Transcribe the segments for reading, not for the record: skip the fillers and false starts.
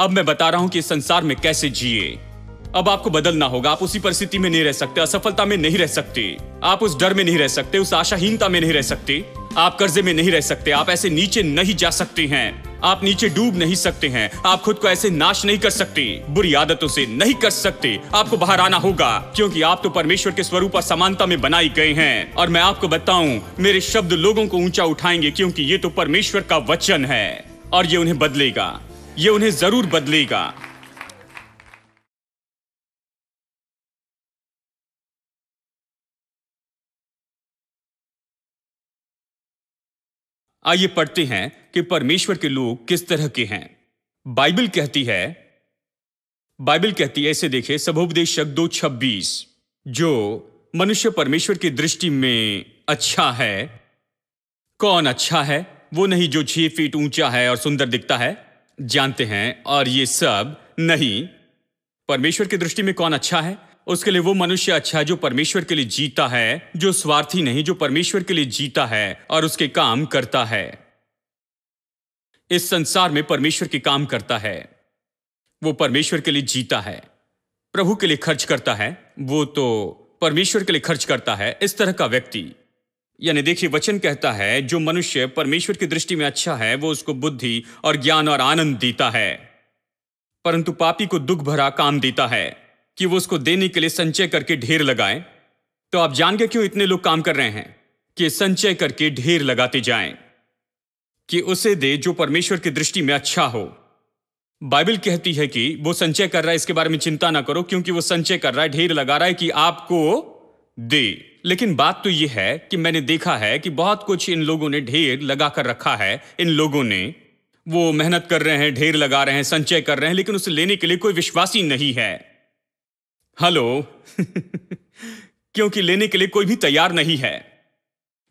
अब मैं बता रहा हूं कि इस संसार में कैसे जिए। अब आपको बदलना होगा। आप उसी परिस्थिति में नहीं रह सकते, असफलता में नहीं रह सकते, आप उस डर में नहीं रह सकते, उस आशाहीनता में नहीं रह सकते, आप कर्जे में नहीं रह सकते, आप ऐसे नीचे नहीं जा सकते हैं, आप नीचे डूब नहीं सकते हैं, आप खुद को ऐसे नाश नहीं कर सकते, बुरी आदतों से नहीं कर सकते। आपको बाहर आना होगा, क्योंकि आप तो परमेश्वर के स्वरूप और समानता में बनाए गए हैं। और मैं आपको बताऊं, मेरे शब्द लोगों को ऊंचा उठाएंगे, क्योंकि ये तो परमेश्वर का वचन है और ये उन्हें बदलेगा, ये उन्हें जरूर बदलेगा। आइए पढ़ते हैं कि परमेश्वर के लोग किस तरह के हैं। बाइबल कहती है ऐसे देखिए, सबोपदेशक 2:26, जो मनुष्य परमेश्वर की दृष्टि में अच्छा है। कौन अच्छा है? वो नहीं जो 6 फीट ऊंचा है और सुंदर दिखता है, जानते हैं, और ये सब नहीं। परमेश्वर की दृष्टि में कौन अच्छा है? उसके लिए वो मनुष्य अच्छा है जो परमेश्वर के लिए जीता है, जो स्वार्थी नहीं, जो परमेश्वर के लिए जीता है और उसके काम करता है। इस संसार में परमेश्वर के काम करता है, वो परमेश्वर के लिए जीता है, प्रभु के लिए खर्च करता है, वो तो परमेश्वर के लिए खर्च करता है। इस तरह का व्यक्ति, यानी देखिए, वचन कहता है जो मनुष्य परमेश्वर की दृष्टि में अच्छा है, वो उसको बुद्धि और ज्ञान और आनंद देता है, परंतु पापी को दुख भरा काम देता है कि वो उसको देने के लिए संचय करके ढेर लगाए। तो आप जान गए क्यों इतने लोग काम कर रहे हैं कि संचय करके ढेर लगाते जाएं, कि उसे दे जो परमेश्वर की दृष्टि में अच्छा हो। बाइबल कहती है कि वो संचय कर रहा है, इसके बारे में चिंता ना करो, क्योंकि वो संचय कर रहा है, ढेर लगा रहा है कि आपको दे। लेकिन बात तो यह है कि मैंने देखा है कि बहुत कुछ इन लोगों ने ढेर लगा कर रखा है। इन लोगों ने, वो मेहनत कर रहे हैं, ढेर लगा रहे हैं, संचय कर रहे हैं, लेकिन उसे लेने के लिए कोई विश्वासी नहीं है। हेलो क्योंकि लेने के लिए कोई भी तैयार नहीं है।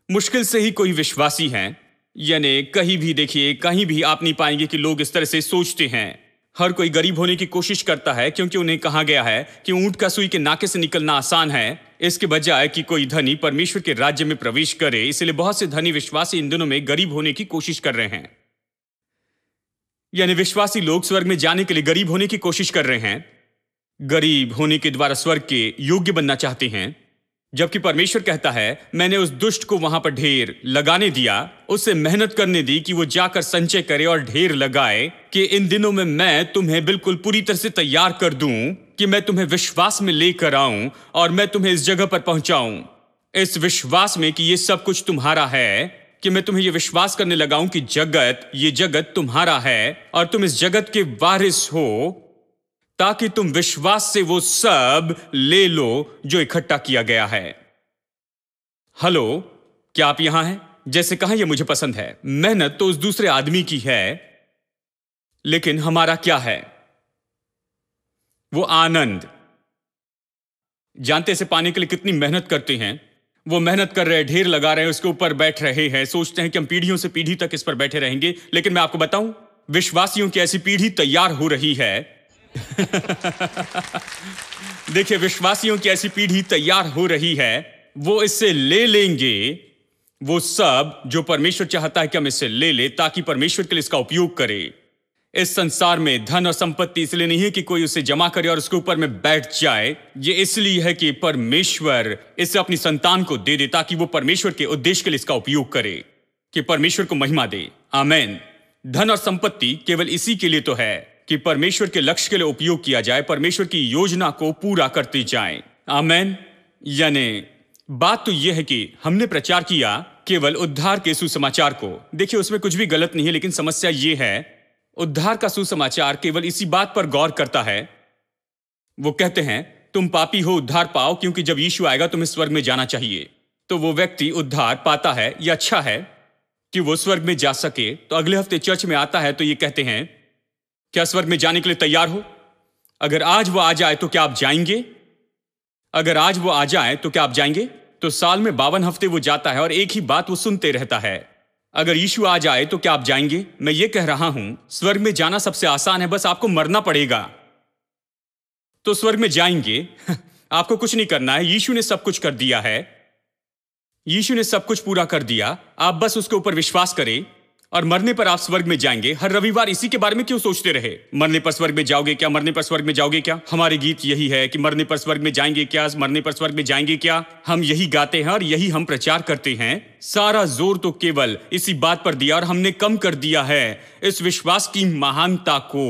मुश्किल से ही कोई विश्वासी है, यानी कहीं भी देखिए, कहीं भी आप नहीं पाएंगे कि लोग इस तरह से सोचते हैं। हर कोई गरीब होने की कोशिश करता है, क्योंकि उन्हें कहा गया है कि ऊंट का सुई के नाके से निकलना आसान है, इसके बजाय कि कोई धनी परमेश्वर के राज्य में प्रवेश करे। इसलिए बहुत से धनी विश्वासी इन दिनों में गरीब होने की कोशिश कर रहे हैं, यानी विश्वासी लोग स्वर्ग में जाने के लिए गरीब होने की कोशिश कर रहे हैं, गरीब होने के द्वारा स्वर्ग के योग्य बनना चाहते हैं। जबकि परमेश्वर कहता है, मैंने उस दुष्ट को वहां पर ढेर लगाने दिया, उसे मेहनत करने दी कि वो जाकर संचय करे और ढेर लगाए, कि इन दिनों में मैं तुम्हें बिल्कुल पूरी तरह से तैयार कर दूं, कि मैं तुम्हें विश्वास में लेकर आऊं और मैं तुम्हें इस जगह पर पहुंचाऊं, इस विश्वास में कि ये सब कुछ तुम्हारा है, कि मैं तुम्हें ये विश्वास करने लगाऊं कि ये जगत तुम्हारा है और तुम इस जगत के वारिस हो, ताकि तुम विश्वास से वो सब ले लो जो इकट्ठा किया गया है। हेलो, क्या आप यहां हैं? जैसे कहा, यह मुझे पसंद है। मेहनत तो उस दूसरे आदमी की है, लेकिन हमारा क्या है? वो आनंद। जानते इसे पाने के लिए कितनी मेहनत करते हैं? वो मेहनत कर रहे हैं, ढेर लगा रहे हैं, उसके ऊपर बैठ रहे हैं, सोचते हैं कि हम पीढ़ियों से पीढ़ी तक इस पर बैठे रहेंगे। लेकिन मैं आपको बताऊं, विश्वासियों की ऐसी पीढ़ी तैयार हो रही है देखिए, विश्वासियों की ऐसी पीढ़ी तैयार हो रही है, वो इससे ले लेंगे वो सब जो परमेश्वर चाहता है कि हम इससे ले ले, ताकि परमेश्वर के लिए इसका उपयोग करे। इस संसार में धन और संपत्ति इसलिए नहीं है कि कोई उसे जमा करे और उसके ऊपर में बैठ जाए। ये इसलिए है कि परमेश्वर इसे अपनी संतान को दे दे, ताकि वो परमेश्वर के उद्देश्य के लिए इसका उपयोग करे, कि परमेश्वर को महिमा दे। आमीन। धन और संपत्ति केवल इसी के लिए तो है कि परमेश्वर के लक्ष्य के लिए उपयोग किया जाए, परमेश्वर की योजना को पूरा करते जाएं। आमीन। यानी बात तो यह है कि हमने प्रचार किया केवल उद्धार के सुसमाचार को। देखिए, उसमें कुछ भी गलत नहीं है, लेकिन समस्या यह है, उद्धार का सुसमाचार केवल इसी बात पर गौर करता है। वो कहते हैं, तुम पापी हो, उद्धार पाओ, क्योंकि जब यीशु आएगा तुम्हें स्वर्ग में जाना चाहिए। तो वो व्यक्ति उद्धार पाता है, यह अच्छा है कि वो स्वर्ग में जा सके। तो अगले हफ्ते चर्च में आता है तो ये कहते हैं, क्या स्वर्ग में जाने के लिए तैयार हो? अगर आज वो आ जाए तो क्या आप जाएंगे? अगर आज वो आ जाए तो क्या आप जाएंगे? तो साल में 52 हफ्ते वो जाता है और एक ही बात वो सुनते रहता है। अगर यीशु आ जाए तो क्या आप जाएंगे? मैं ये कह रहा हूं, स्वर्ग में जाना सबसे आसान है, बस आपको मरना पड़ेगा तो स्वर्ग में जाएंगे आपको कुछ नहीं करना है, यीशु ने सब कुछ कर दिया है, यीशु ने सब कुछ पूरा कर दिया। आप बस उसके ऊपर विश्वास करें और मरने पर आप स्वर्ग में जाएंगे। हर रविवार इसी के बारे में क्यों सोचते रहे? मरने पर स्वर्ग में जाओगे क्या, मरने पर स्वर्ग में जाओगे क्या? हमारे गीत यही है कि मरने पर स्वर्ग में जाएंगे क्या, मरने पर स्वर्ग में जाएंगे क्या। हम यही गाते हैं और यही हम प्रचार करते हैं। सारा जोर तो केवल इसी बात पर दिया और हमने कम कर दिया है इस विश्वास की महानता को,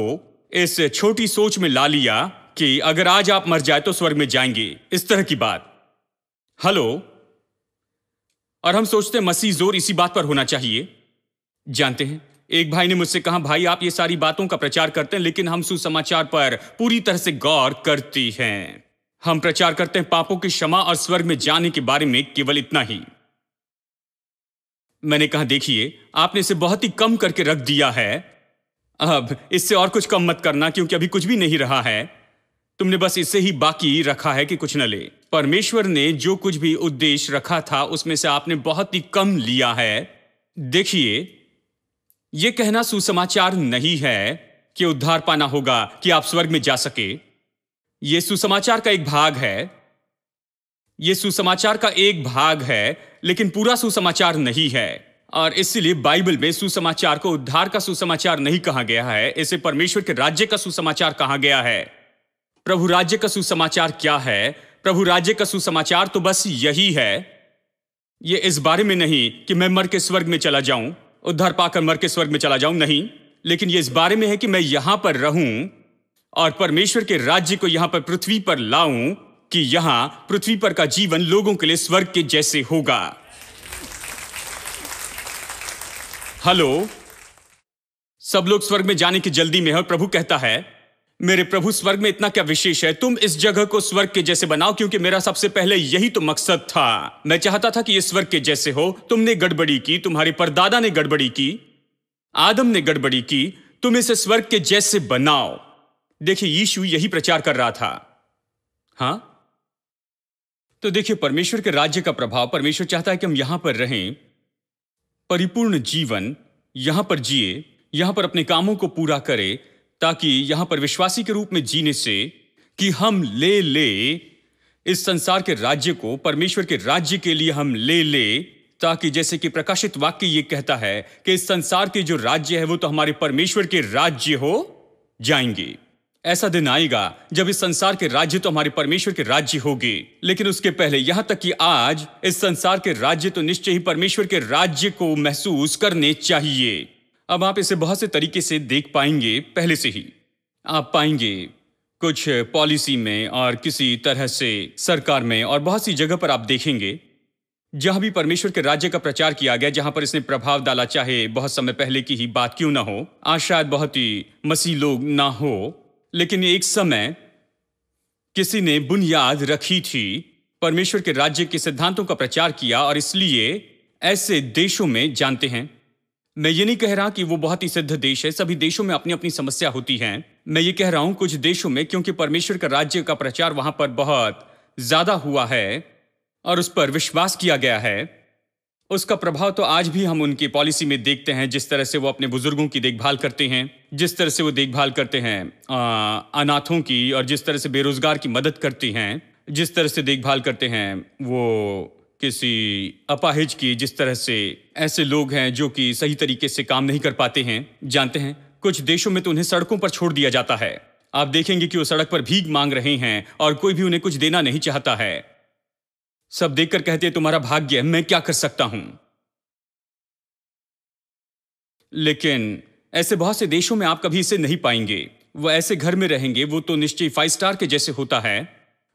इस छोटी सोच में ला लिया कि अगर आज आप मर जाए तो स्वर्ग में जाएंगे, इस तरह की बात। हेलो। और हम सोचते हैं मसीह जोर इसी बात पर होना चाहिए। जानते हैं, एक भाई ने मुझसे कहा, भाई आप ये सारी बातों का प्रचार करते हैं लेकिन हम सुसमाचार पर पूरी तरह से गौर करते हैं। हम प्रचार करते हैं पापों की क्षमा और स्वर्ग में जाने के बारे में, केवल इतना ही। मैंने कहा, देखिए आपने इसे बहुत ही कम करके रख दिया है। अब इससे और कुछ कम मत करना, क्योंकि अभी कुछ भी नहीं रहा है। तुमने बस इसे ही बाकी रखा है कि कुछ न ले। परमेश्वर ने जो कुछ भी उद्देश्य रखा था उसमें से आपने बहुत ही कम लिया है। देखिए, यह कहना सुसमाचार नहीं है कि उद्धार पाना होगा कि आप स्वर्ग में जा सके। यह सुसमाचार का एक भाग है। यह सुसमाचार का एक भाग है, लेकिन पूरा सुसमाचार नहीं है। और इसलिए बाइबल में सुसमाचार को उद्धार का सुसमाचार नहीं कहा गया है, इसे परमेश्वर के राज्य का सुसमाचार कहा गया है। प्रभु राज्य का सुसमाचार क्या है? प्रभु राज्य का सुसमाचार तो बस यही है। यह इस बारे में नहीं कि मैं मर के स्वर्ग में चला जाऊं, उद्धार पाकर मर के स्वर्ग में चला जाऊं, नहीं। लेकिन यह इस बारे में है कि मैं यहां पर रहूं और परमेश्वर के राज्य को यहां पर पृथ्वी पर लाऊं, कि यहां पृथ्वी पर का जीवन लोगों के लिए स्वर्ग के जैसे होगा। हेलो। सब लोग स्वर्ग में जाने की जल्दी में है और प्रभु कहता है, मेरे प्रभु स्वर्ग में इतना क्या विशेष है, तुम इस जगह को स्वर्ग के जैसे बनाओ, क्योंकि मेरा सबसे पहले यही तो मकसद था। मैं चाहता था कि ये स्वर्ग के जैसे हो। तुमने गड़बड़ी की, तुम्हारे परदादा ने गड़बड़ी की, आदम ने गड़बड़ी की, तुम इसे स्वर्ग के जैसे बनाओ। देखिए, यीशु यही प्रचार कर रहा था। हां, तो देखिए, परमेश्वर के राज्य का प्रभाव, परमेश्वर चाहता है कि हम यहां पर रहें, परिपूर्ण जीवन यहां पर जिए, यहां पर अपने कामों को पूरा करें, ताकि यहां पर विश्वासी के रूप में जीने से कि हम ले इस संसार के राज्य को परमेश्वर के राज्य के लिए हम ले, ताकि जैसे कि प्रकाशित वाक्य ये कहता है कि इस संसार के जो राज्य है वो तो हमारे परमेश्वर के राज्य हो जाएंगे। ऐसा दिन आएगा जब इस संसार के राज्य तो हमारे परमेश्वर के राज्य होंगे, लेकिन उसके पहले, यहां तक कि आज, इस संसार के राज्य तो निश्चय ही परमेश्वर के राज्य को महसूस करने चाहिए। अब आप इसे बहुत से तरीके से देख पाएंगे। पहले से ही आप पाएंगे कुछ पॉलिसी में और किसी तरह से सरकार में, और बहुत सी जगह पर आप देखेंगे जहां भी परमेश्वर के राज्य का प्रचार किया गया, जहां पर इसने प्रभाव डाला, चाहे बहुत समय पहले की ही बात क्यों ना हो, आज शायद बहुत ही मसीह लोग ना हो, लेकिन एक समय किसी ने बुनियाद रखी थी, परमेश्वर के राज्य के सिद्धांतों का प्रचार किया। और इसलिए ऐसे देशों में, जानते हैं, मैं ये नहीं कह रहा कि वो बहुत ही सिद्ध देश है, सभी देशों में अपनी अपनी समस्या होती है। मैं ये कह रहा हूं कुछ देशों में, क्योंकि परमेश्वर का राज्य का प्रचार वहां पर बहुत ज्यादा हुआ है और उस पर विश्वास किया गया है, उसका प्रभाव तो आज भी हम उनकी पॉलिसी में देखते हैं। जिस तरह से वो अपने बुजुर्गों की देखभाल करते हैं, जिस तरह से वो देखभाल करते हैं अनाथों की, और जिस तरह से बेरोजगार की मदद करते हैं, जिस तरह से देखभाल करते हैं वो किसी अपाहिज की, जिस तरह से ऐसे लोग हैं जो कि सही तरीके से काम नहीं कर पाते हैं। जानते हैं, कुछ देशों में तो उन्हें सड़कों पर छोड़ दिया जाता है। आप देखेंगे कि वो सड़क पर भीख मांग रहे हैं और कोई भी उन्हें कुछ देना नहीं चाहता है। सब देखकर कहते हैं, तुम्हारा भाग्य है, मैं क्या कर सकता हूं। लेकिन ऐसे बहुत से देशों में आप कभी इसे नहीं पाएंगे। वो ऐसे घर में रहेंगे, वो तो निश्चय 5 स्टार के जैसे होता है,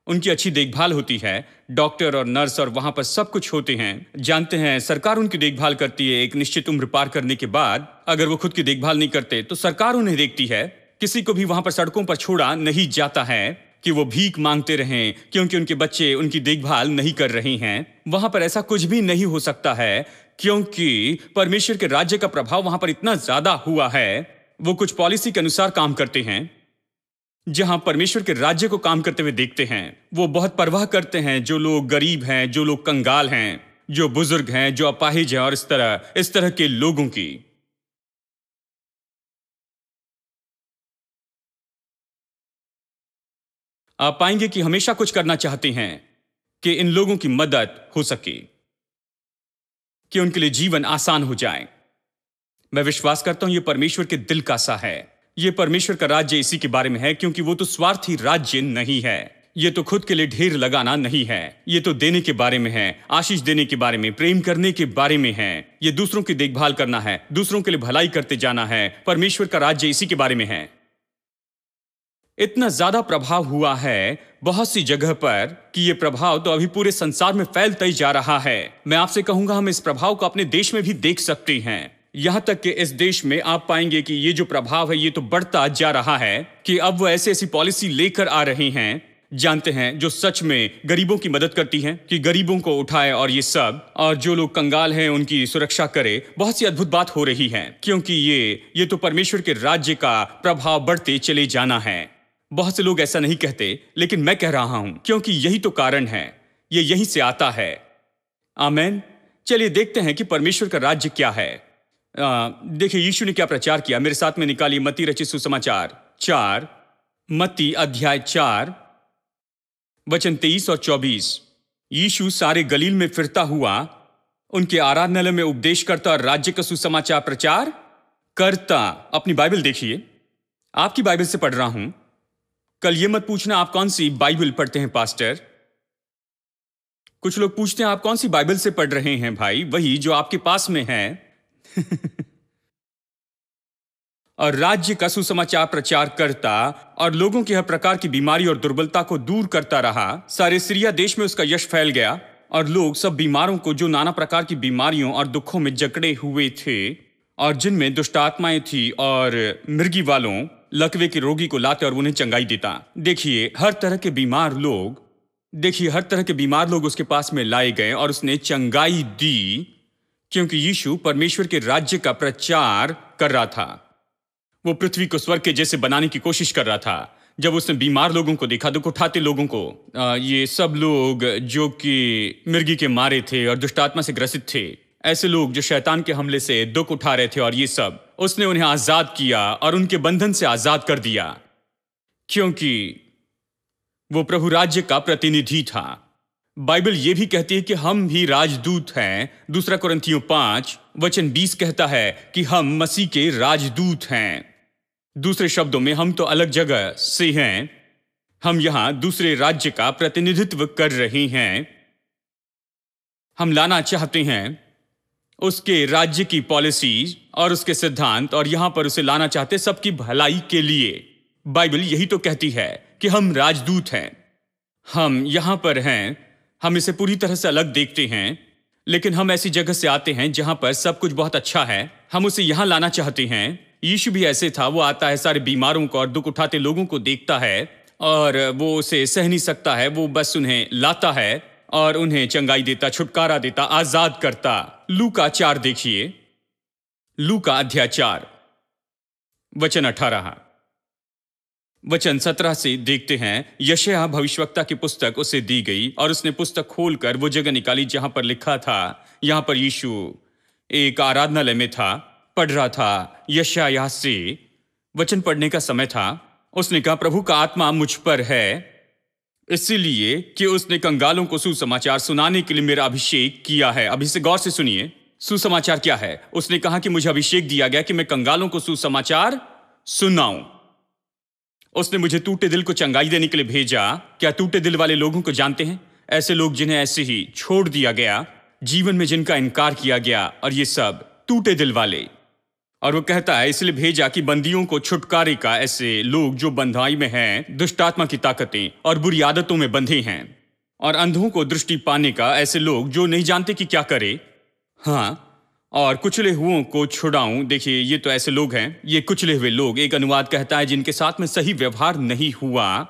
उनकी अच्छी देखभाल होती है, डॉक्टर और नर्स और वहां पर सब कुछ होते हैं। जानते हैं, सरकार उनकी देखभाल करती है। एक निश्चित उम्र पार करने के बाद अगर वो खुद की देखभाल नहीं करते तो सरकार उन्हें देखती है। किसी को भी वहां पर सड़कों पर छोड़ा नहीं जाता है कि वो भीख मांगते रहें, क्योंकि उनके बच्चे उनकी देखभाल नहीं कर रहे हैं। वहां पर ऐसा कुछ भी नहीं हो सकता है, क्योंकि परमेश्वर के राज्य का प्रभाव वहां पर इतना ज्यादा हुआ है। वो कुछ पॉलिसी के अनुसार काम करते हैं, जहां परमेश्वर के राज्य को काम करते हुए देखते हैं। वो बहुत परवाह करते हैं जो लोग गरीब हैं, जो लोग कंगाल हैं, जो बुजुर्ग हैं, जो अपाहिज हैं, और इस तरह के लोगों की। आप पाएंगे कि हमेशा कुछ करना चाहते हैं कि इन लोगों की मदद हो सके, कि उनके लिए जीवन आसान हो जाए। मैं विश्वास करता हूं यह परमेश्वर के दिल का सा है। यह परमेश्वर का राज्य इसी के बारे में है, क्योंकि वो तो स्वार्थी राज्य नहीं है। ये तो खुद के लिए ढेर लगाना नहीं है। ये तो देने के बारे में है, आशीष देने के बारे में, प्रेम करने के बारे में है। ये दूसरों की देखभाल करना है, दूसरों के लिए भलाई करते जाना है। परमेश्वर का राज्य इसी के बारे में है। इतना ज्यादा प्रभाव हुआ है बहुत सी जगह पर कि ये प्रभाव तो अभी पूरे संसार में फैलता ही जा रहा है। मैं आपसे कहूंगा हम इस प्रभाव को अपने देश में भी देख सकते हैं। यहां तक कि इस देश में आप पाएंगे कि ये जो प्रभाव है ये तो बढ़ता जा रहा है कि अब वो ऐसी ऐसी पॉलिसी लेकर आ रहे हैं, जानते हैं, जो सच में गरीबों की मदद करती हैं, कि गरीबों को उठाए और ये सब, और जो लोग कंगाल हैं उनकी सुरक्षा करे। बहुत सी अद्भुत बात हो रही है, क्योंकि ये तो परमेश्वर के राज्य का प्रभाव बढ़ते चले जाना है। बहुत से लोग ऐसा नहीं कहते, लेकिन मैं कह रहा हूं, क्योंकि यही तो कारण है, ये यहीं से आता है। आमेन। चलिए देखते हैं कि परमेश्वर का राज्य क्या है। देखिए यीशु ने क्या प्रचार किया। मेरे साथ में निकालिए मत्ती रचित सुसमाचार 4, मत्ती अध्याय 4 वचन 23 और 24। यीशु सारे गलील में फिरता हुआ उनके आराधनालय में उपदेश करता और राज्य का सुसमाचार प्रचार करता। अपनी बाइबल देखिए, आपकी बाइबल से पढ़ रहा हूं। कल ये मत पूछना आप कौन सी बाइबल पढ़ते हैं पास्टर। कुछ लोग पूछते हैं आप कौन सी बाइबल से पढ़ रहे हैं। भाई वही जो आपके पास में है। और राज्य का सुसमाचार प्रचार करता और लोगों की हर प्रकार की बीमारी और दुर्बलता को दूर करता रहा। सारे सीरिया देश में उसका यश फैल गया और लोग सब बीमारों को, जो नाना प्रकार की बीमारियों और दुखों में जकड़े हुए थे और जिनमें दुष्ट आत्माएं थी, और मृगी वालों, लकवे के रोगी को लाते और उन्हें चंगाई देता। देखिए हर तरह के बीमार लोग उसके पास में लाए गए और उसने चंगाई दी, क्योंकि यीशु परमेश्वर के राज्य का प्रचार कर रहा था। वो पृथ्वी को स्वर्ग के जैसे बनाने की कोशिश कर रहा था। जब उसने बीमार लोगों को देखा, दुख उठाते लोगों को, ये सब लोग जो कि मिर्गी के मारे थे और दुष्टात्मा से ग्रसित थे, ऐसे लोग जो शैतान के हमले से दुख उठा रहे थे, और ये सब, उसने उन्हें आजाद किया और उनके बंधन से आजाद कर दिया, क्योंकि वो प्रभु राज्य का प्रतिनिधि था। बाइबल यह भी कहती है कि हम भी राजदूत हैं। दूसरा कुरिन्थियों 5 वचन 20 कहता है कि हम मसीह के राजदूत हैं। दूसरे शब्दों में हम तो अलग जगह से हैं, हम यहां दूसरे राज्य का प्रतिनिधित्व कर रहे हैं। हम लाना चाहते हैं उसके राज्य की पॉलिसी और उसके सिद्धांत, और यहां पर उसे लाना चाहते सबकी भलाई के लिए। बाइबल यही तो कहती है कि हम राजदूत हैं, हम यहां पर हैं। हम इसे पूरी तरह से अलग देखते हैं, लेकिन हम ऐसी जगह से आते हैं जहां पर सब कुछ बहुत अच्छा है। हम उसे यहां लाना चाहते हैं। यीशु भी ऐसे था। वो आता है, सारे बीमारों को और दुख उठाते लोगों को देखता है, और वो उसे सह नहीं सकता है। वो बस उन्हें लाता है और उन्हें चंगाई देता, छुटकारा देता, आजाद करता। लूका 4 देखिए, लूका अध्याय 4 वचन 18 वचन 17 से देखते हैं। यशायाह भविष्यवक्ता की पुस्तक उसे दी गई और उसने पुस्तक खोलकर वो जगह निकाली जहां पर लिखा था। यहां पर यीशु एक आराधनालय में था, पढ़ रहा था। यशायाह से वचन पढ़ने का समय था। उसने कहा, प्रभु का आत्मा मुझ पर है, इसलिए कि उसने कंगालों को सुसमाचार सुनाने के लिए मेरा अभिषेक किया है। अभी से गौर से सुनिए, सुसमाचार क्या है। उसने कहा कि मुझे अभिषेक दिया गया कि मैं कंगालों को सुसमाचार सुनाऊं। उसने मुझे टूटे दिल को चंगाई देने के लिए भेजा। क्या टूटे दिल वाले लोगों को जानते हैं? ऐसे लोग जिन्हें ऐसे ही छोड़ दिया गया, जीवन में जिनका इनकार किया गया, और ये सब टूटे दिल वाले। और वो कहता है इसलिए भेजा कि बंदियों को छुटकारे का, ऐसे लोग जो बंधाई में हैं, दुष्टात्मा की ताकतें और बुरी आदतों में बंधे हैं, और अंधों को दृष्टि पाने का, ऐसे लोग जो नहीं जानते कि क्या करे। हाँ, और कुचले हुओं को छुड़ाऊं। देखिए ये तो ऐसे लोग हैं, ये कुचले हुए लोग। एक अनुवाद कहता है जिनके साथ में सही व्यवहार नहीं हुआ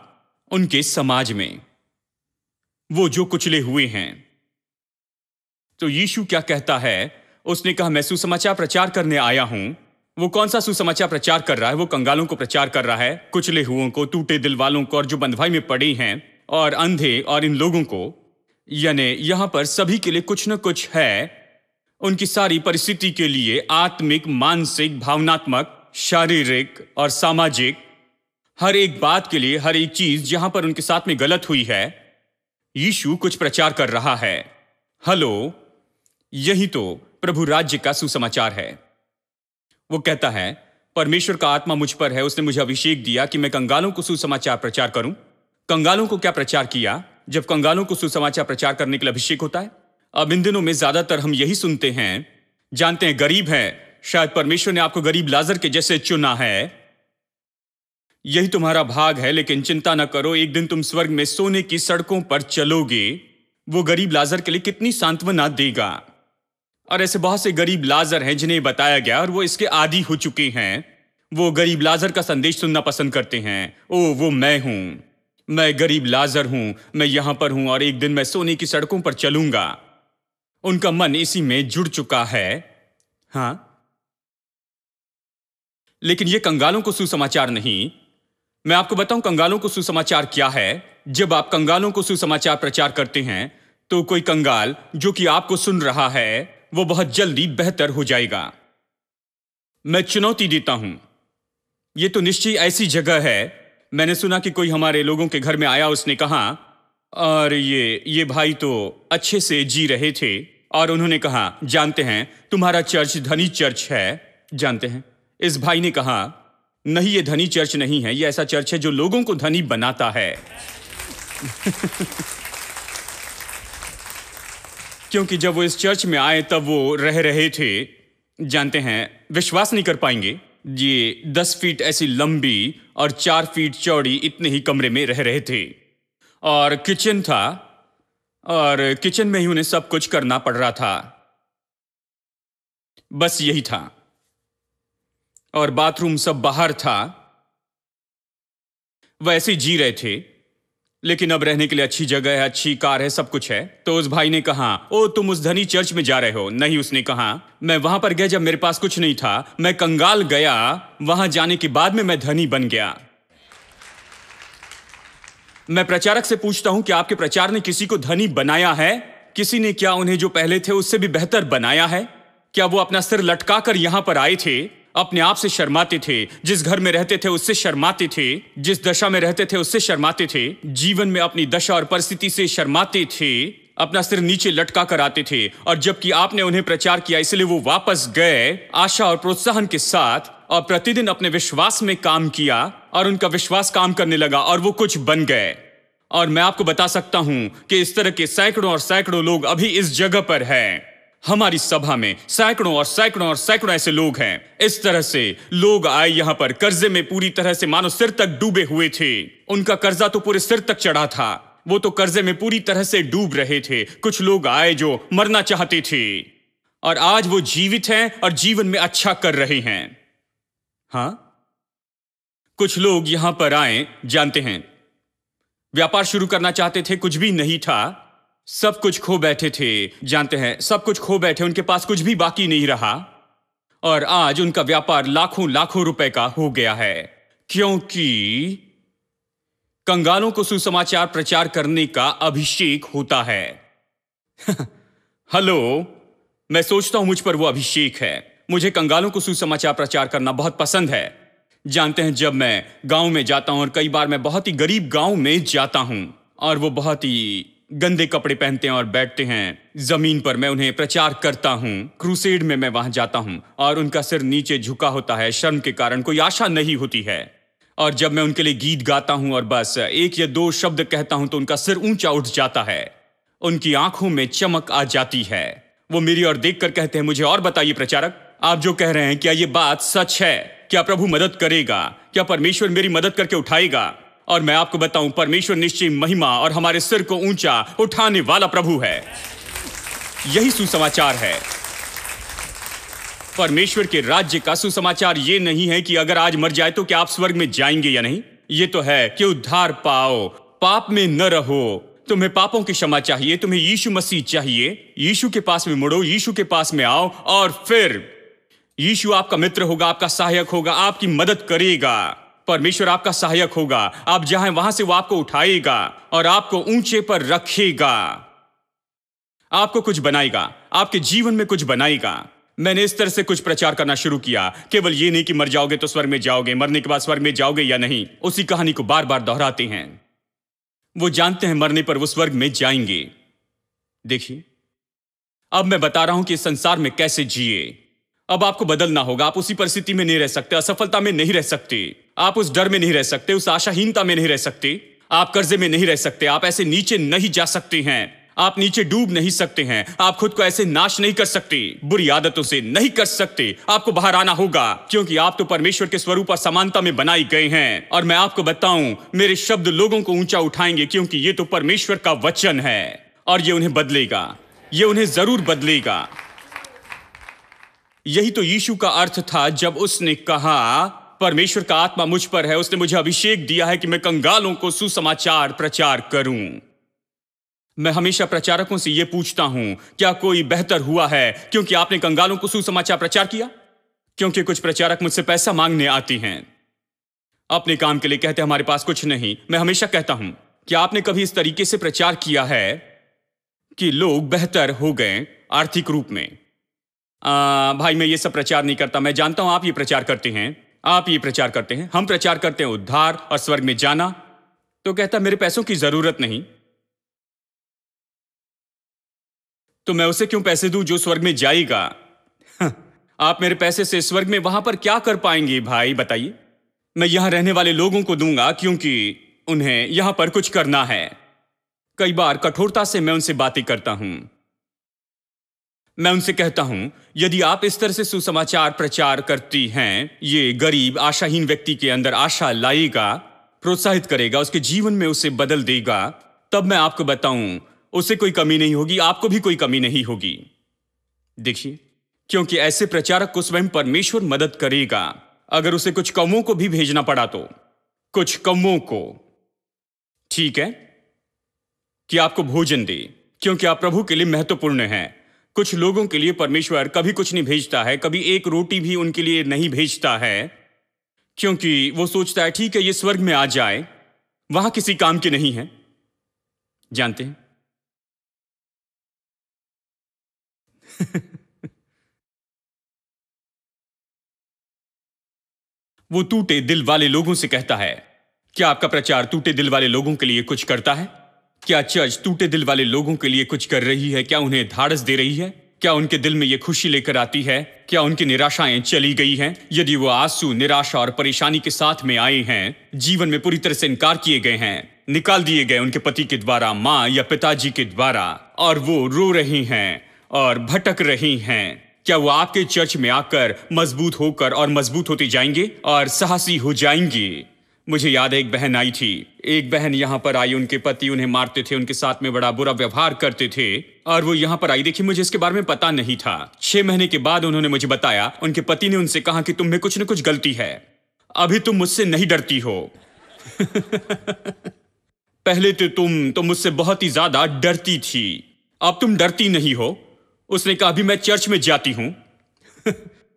उनके समाज में, वो जो कुचले हुए हैं। तो यीशु क्या कहता है? उसने कहा मैं सुसमाचार प्रचार करने आया हूं। वो कौन सा सुसमाचार प्रचार कर रहा है? वो कंगालों को प्रचार कर रहा है, कुचले हुओं को, टूटे दिल वालों को, और जो बंधुआई में पड़े हैं, और अंधे, और इन लोगों को। यानी यहां पर सभी के लिए कुछ न कुछ है। उनकी सारी परिस्थिति के लिए, आत्मिक, मानसिक, भावनात्मक, शारीरिक और सामाजिक, हर एक बात के लिए, हर एक चीज जहां पर उनके साथ में गलत हुई है, यीशु कुछ प्रचार कर रहा है। हेलो, यही तो प्रभु राज्य का सुसमाचार है। वो कहता है, परमेश्वर का आत्मा मुझ पर है, उसने मुझे अभिषेक दिया कि मैं कंगालों को सुसमाचार प्रचार करूं। कंगालों को क्या प्रचार किया जब कंगालों को सुसमाचार प्रचार करने के लिए अभिषेक होता है? अब इन दिनों में ज्यादातर हम यही सुनते हैं, जानते हैं गरीब है, शायद परमेश्वर ने आपको गरीब लाजर के जैसे चुना है, यही तुम्हारा भाग है, लेकिन चिंता न करो, एक दिन तुम स्वर्ग में सोने की सड़कों पर चलोगे। वो गरीब लाजर के लिए कितनी सांत्वना देगा। और ऐसे बहुत से गरीब लाजर हैं जिन्हें बताया गया और वो इसके आदी हो चुके हैं। वो गरीब लाजर का संदेश सुनना पसंद करते हैं। ओ वो मैं हूं, मैं गरीब लाजर हूं, मैं यहां पर हूं और एक दिन मैं सोने की सड़कों पर चलूंगा। उनका मन इसी में जुड़ चुका है। हां, लेकिन ये कंगालों को सुसमाचार नहीं। मैं आपको बताऊं कंगालों को सुसमाचार क्या है। जब आप कंगालों को सुसमाचार प्रचार करते हैं तो कोई कंगाल जो कि आपको सुन रहा है वो बहुत जल्दी बेहतर हो जाएगा। मैं चुनौती देता हूं, ये तो निश्चय ऐसी जगह है। मैंने सुना कि कोई हमारे लोगों के घर में आया, उसने कहा, और ये भाई तो अच्छे से जी रहे थे और उन्होंने कहा, जानते हैं तुम्हारा चर्च धनी चर्च है। जानते हैं, इस भाई ने कहा, नहीं ये धनी चर्च नहीं है, ये ऐसा चर्च है जो लोगों को धनी बनाता है। क्योंकि जब वो इस चर्च में आए तब वो रह रहे थे, जानते हैं, विश्वास नहीं कर पाएंगे, ये 10 फीट ऐसी लंबी और 4 फीट चौड़ी इतने ही कमरे में रह रहे थे। और किचन था और किचन में ही उन्हें सब कुछ करना पड़ रहा था, बस यही था। और बाथरूम सब बाहर था। वैसे जी रहे थे, लेकिन अब रहने के लिए अच्छी जगह है, अच्छी कार है, सब कुछ है। तो उस भाई ने कहा, ओ तुम उस धनी चर्च में जा रहे हो? नहीं, उसने कहा, मैं वहां पर गया जब मेरे पास कुछ नहीं था, मैं कंगाल गया, वहां जाने के बाद में मैं धनी बन गया। मैं प्रचारक से पूछता हूं कि आपके प्रचार ने किसी को धनी बनाया है? किसी ने क्या उन्हें जो पहले थे उससे भी बेहतर बनाया है? क्या वो अपना सिर लटकाकर यहां पर आए थे? अपने आप से शर्माते थे, जिस घर में रहते थे उससे शर्माते थे, जिस दशा में रहते थे उससे शर्माते थे, जीवन में अपनी दशा और परिस्थिति से शर्माते थे, अपना सिर नीचे लटका कर आते थे। और जबकि आपने उन्हें प्रचार किया, इसलिए वो वापस गए आशा और प्रोत्साहन के साथ और प्रतिदिन अपने विश्वास में काम किया और उनका विश्वास काम करने लगा और वो कुछ बन गए। और मैं आपको बता सकता हूं कि इस तरह के सैकड़ों और सैकड़ों लोग अभी इस जगह पर हैं। हमारी सभा में सैकड़ों और सैकड़ों और सैकड़ों ऐसे लोग हैं। इस तरह से लोग आए यहां पर कर्जे में पूरी तरह से मानो सिर तक डूबे हुए थे। उनका कर्जा तो पूरे सिर तक चढ़ा था, वो तो कर्जे में पूरी तरह से डूब रहे थे। कुछ लोग आए जो मरना चाहते थे और आज वो जीवित हैं और जीवन में अच्छा कर रहे हैं। हां, कुछ लोग यहां पर आए, जानते हैं, व्यापार शुरू करना चाहते थे, कुछ भी नहीं था, सब कुछ खो बैठे थे। जानते हैं, सब कुछ खो बैठे, उनके पास कुछ भी बाकी नहीं रहा और आज उनका व्यापार लाखों लाखों रुपए का हो गया है, क्योंकि कंगालों को सुसमाचार प्रचार करने का अभिषेक होता है। हेलो, मैं सोचता हूं मुझ पर वो अभिषेक है। मुझे कंगालों को सुसमाचार प्रचार करना बहुत पसंद है। जानते हैं, जब मैं गांव में जाता हूं और कई बार मैं बहुत ही गरीब गांव में जाता हूं और वो बहुत ही गंदे कपड़े पहनते हैं और बैठते हैं जमीन पर, मैं उन्हें प्रचार करता हूं। क्रूसेड में मैं वहां जाता हूं और उनका सिर नीचे झुका होता है, शर्म के कारण कोई आशा नहीं होती है। और जब मैं उनके लिए गीत गाता हूं और बस 1 या 2 शब्द कहता हूं तो उनका सिर ऊंचा उठ जाता है, उनकी आंखों में चमक आ जाती है। वो मेरी ओर देखकर कहते हैं, मुझे और बताइए प्रचारक, आप जो कह रहे हैं क्या ये बात सच है? क्या प्रभु मदद करेगा? क्या परमेश्वर मेरी मदद करके उठाएगा? और मैं आपको बताऊं, परमेश्वर निश्चय महिमा और हमारे सिर को ऊंचा उठाने वाला प्रभु है। यही सुसमाचार है। परमेश्वर के राज्य का सुसमाचार ये नहीं है कि अगर आज मर जाए तो क्या आप स्वर्ग में जाएंगे या नहीं। ये तो है कि उद्धार पाओ, पाप में न रहो, तुम्हें पापों की क्षमा चाहिए, तुम्हें यीशु मसीह चाहिए, यीशु के पास में मुड़ो, यीशु के पास में आओ और फिर यीशु आपका मित्र होगा, आपका सहायक होगा, आपकी मदद करेगा। परमेश्वर आपका सहायक होगा, आप जहां वहां से वो आपको उठाएगा और आपको ऊंचे पर रखेगा, आपको कुछ बनाएगा, आपके जीवन में कुछ बनाएगा। मैंने इस तरह से कुछ प्रचार करना शुरू किया, केवल ये नहीं कि मर जाओगे तो स्वर्ग में जाओगे, मरने के बाद स्वर्ग में जाओगे या नहीं, उसी कहानी को बार बार दोहराते हैं। वो जानते हैं मरने पर वो स्वर्ग में जाएंगे। देखिए, अब मैं बता रहा हूं कि इस संसार में कैसे जिए। अब आपको बदलना होगा। आप उसी परिस्थिति में नहीं रह सकते, असफलता में नहीं रह सकते, आप उस डर में नहीं रह सकते, उस आशाहीनता में नहीं रह सकते, आप कर्जे में नहीं रह सकते, आप ऐसे नीचे नहीं जा सकते हैं, आप नीचे डूब नहीं सकते हैं, आप खुद को ऐसे नाश नहीं कर सकते, बुरी आदतों से नहीं कर सकते। आपको बाहर आना होगा, क्योंकि आप तो परमेश्वर के स्वरूप और समानता में बनाए गए हैं। और मैं आपको बताऊं, मेरे शब्द लोगों को ऊंचा उठाएंगे, क्योंकि ये तो परमेश्वर का वचन है और ये उन्हें बदलेगा, ये उन्हें जरूर बदलेगा। यही तो यीशु का अर्थ था जब उसने कहा, परमेश्वर का आत्मा मुझ पर है, उसने मुझे अभिषेक दिया है कि मैं कंगालों को सुसमाचार प्रचार करूं। मैं हमेशा प्रचारकों से यह पूछता हूं, क्या कोई बेहतर हुआ है क्योंकि आपने कंगालों को सुसमाचार प्रचार किया? क्योंकि कुछ प्रचारक मुझसे पैसा मांगने आती हैं, अपने काम के लिए कहते हैं हमारे पास कुछ नहीं। मैं हमेशा कहता हूं, क्या आपने कभी इस तरीके से प्रचार किया है कि लोग बेहतर हो गए आर्थिक रूप में? भाई मैं ये सब प्रचार नहीं करता, मैं जानता हूं आप ये प्रचार करते हैं, आप ये प्रचार करते हैं, हम प्रचार करते हैं उद्धार और स्वर्ग में जाना। तो कहता मेरे पैसों की जरूरत नहीं, तो मैं उसे क्यों पैसे दूं जो स्वर्ग में जाएगा? आप मेरे पैसे से स्वर्ग में वहां पर क्या कर पाएंगे भाई बताइए? मैं यहां रहने वाले लोगों को दूंगा क्योंकि उन्हें यहां पर कुछ करना है। कई बार कठोरता से मैं उनसे बातें करता हूं, मैं उनसे कहता हूं, यदि आप इस तरह से सुसमाचार प्रचार करती हैं, ये गरीब आशाहीन व्यक्ति के अंदर आशा लाएगा, प्रोत्साहित करेगा, उसके जीवन में उसे बदल देगा, तब मैं आपको बताऊं उसे कोई कमी नहीं होगी, आपको भी कोई कमी नहीं होगी। देखिए, क्योंकि ऐसे प्रचारक को स्वयं परमेश्वर मदद करेगा। अगर उसे कुछ कौमों को भी भेजना पड़ा तो कुछ कौमों को, ठीक है, कि आपको भोजन दे, क्योंकि आप प्रभु के लिए महत्वपूर्ण हैं। कुछ लोगों के लिए परमेश्वर कभी कुछ नहीं भेजता है, कभी एक रोटी भी उनके लिए नहीं भेजता है, क्योंकि वो सोचता है ठीक है ये स्वर्ग में आ जाए, वहां किसी काम के नहीं है। जानते हैं वो टूटे दिल वाले लोगों से कहता है, क्या आपका प्रचार टूटे दिल वाले लोगों के लिए कुछ करता है? क्या चर्च टूटे दिल वाले लोगों के लिए कुछ कर रही है? क्या उन्हें धाड़स दे रही है? क्या उनके दिल में यह खुशी लेकर आती है? क्या उनकी निराशाएं चली गई हैं? यदि वो आंसू, निराशा और परेशानी के साथ में आए हैं, जीवन में पूरी तरह से इनकार किए गए हैं, निकाल दिए गए उनके पति के द्वारा, माँ या पिताजी के द्वारा, और वो रो रही हैं और भटक रही हैं, क्या वो आपके चर्च में आकर मजबूत होकर और मजबूत होते जाएंगे और साहसी हो जाएंगे? मुझे याद है एक बहन आई थी, एक बहन यहां पर आई, उनके पति उन्हें मारते थे, उनके साथ में बड़ा बुरा व्यवहार करते थे, और वो यहां पर आई। देखिए, मुझे इसके बारे में पता नहीं था। 6 महीने के बाद उन्होंने मुझे बताया, उनके पति ने उनसे कहा कि तुम में कुछ न कुछ गलती है, अभी तुम मुझसे नहीं डरती हो। पहले तो तुम मुझसे बहुत ही ज्यादा डरती थी, अब तुम डरती नहीं हो। उसने कहा अभी मैं चर्च में जाती हूं।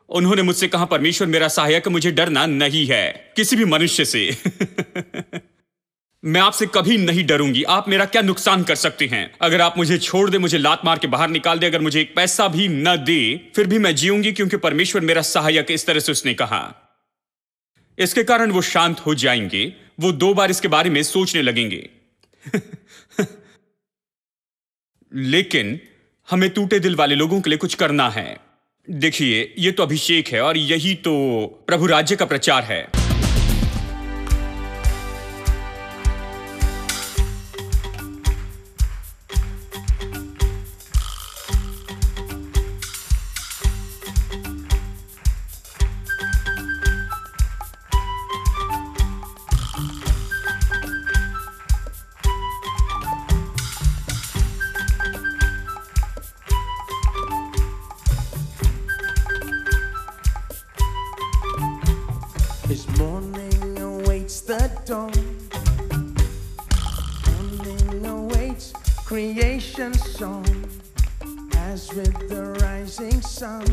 उन्होंने मुझसे कहा परमेश्वर मेरा सहायक, मुझे डरना नहीं है किसी भी मनुष्य से। मैं आपसे कभी नहीं डरूंगी। आप मेरा क्या नुकसान कर सकते हैं? अगर आप मुझे छोड़ दे, मुझे लात मार के बाहर निकाल दे, अगर मुझे एक पैसा भी न दे, फिर भी मैं जीऊंगी, क्योंकि परमेश्वर मेरा सहायक। इस तरह से उसने कहा। इसके कारण वो शांत हो जाएंगे, वो 2 बार इसके बारे में सोचने लगेंगे। लेकिन हमें टूटे दिल वाले लोगों के लिए कुछ करना है। देखिए, ये तो अभिषेक है और यही तो प्रभु राज्य का प्रचार है। His morning awaits the dawn. Morning awaits creation's song. As with the rising sun,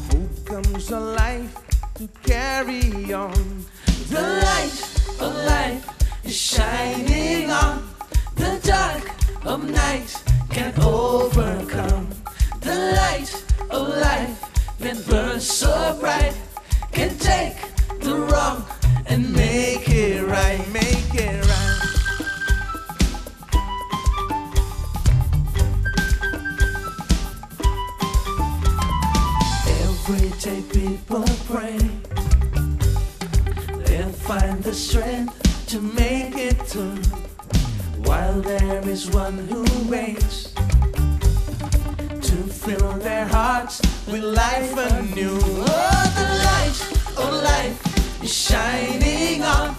hope comes alive to carry on. The light of life is shining on. The dark of night can overcome. The light of life that burns so bright can take the wrong and make it right. Make it right. to make it through, while there is one who waits to fill their hearts with life anew. Oh, the light of life is shining on.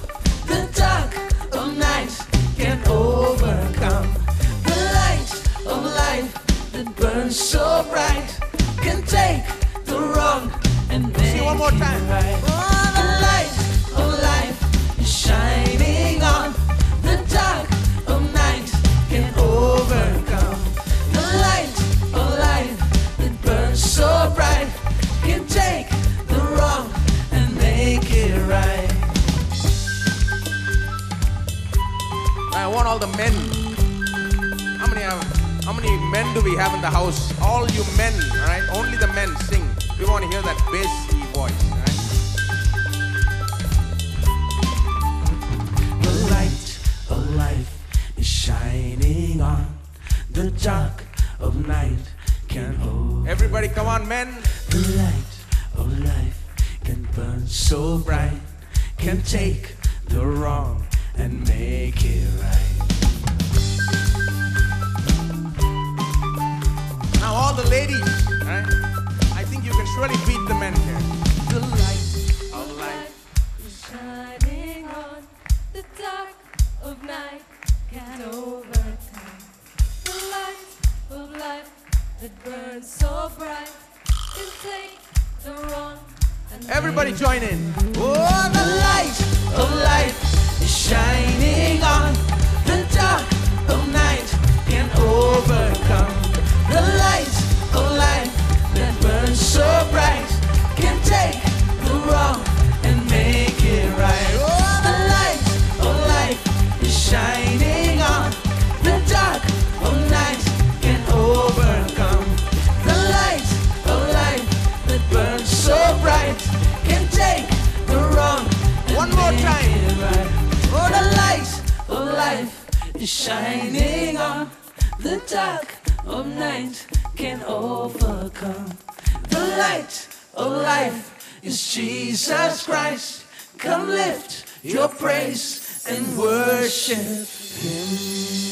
The dark of night can overcome. The light of life that burns so bright can take the wrong and make one more time. it right. Oh, the light of life is shining on. The dark of night can overcome. The light of life that burns so bright can take the wrong and make it right. I want all the men. How many men do we have in the house? All you men, all right? Only the men sing. We want to hear that bassy voice, all right? The light of life is shining on. The dark of night can hold. Everybody, come on, men. The light of life can burn so bright, can take the wrong and make it right. Now all the ladies, all right? I think you can surely beat the men here. The light of life is shining on. The dark of night can overcome. The light of life that burns so bright can take the wrong and Everybody make join in. Oh, the light of life is shining on. The dark of night can overcome. The light of life that burns so bright can take the wrong and make it right. Oh, the light of life is shining on. The dark of night can overcome. The light of life that burns so bright can take the wrong and One more make time. it right. Oh, the light of life is shining on. The dark of night can overcome. The light of life is Jesus Christ. Come lift your praise and worship Him.